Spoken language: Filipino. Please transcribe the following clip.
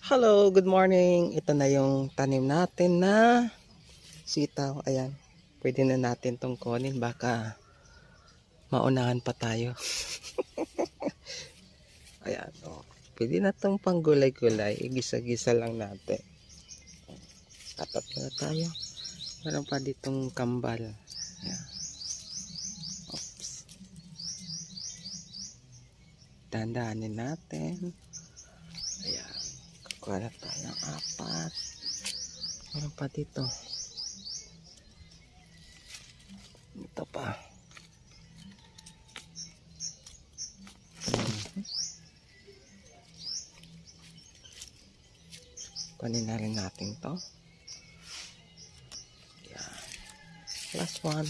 Hello, good morning. Ito na yung tanim natin na sitaw. Ayan, pwede na natin tong kunin. Baka maunahan pa tayo. Ayan, oh. Pwede na tong panggulay-gulay. Igisa-gisa lang natin. Katat na tayo. Meron pa ditong kambal. Ayan. Oops. Dandanin natin. Ayan. Kuha na tayo ng 4. Meron pa dito. Ito pa. Kunin na rin natin to. Ayan. Last one.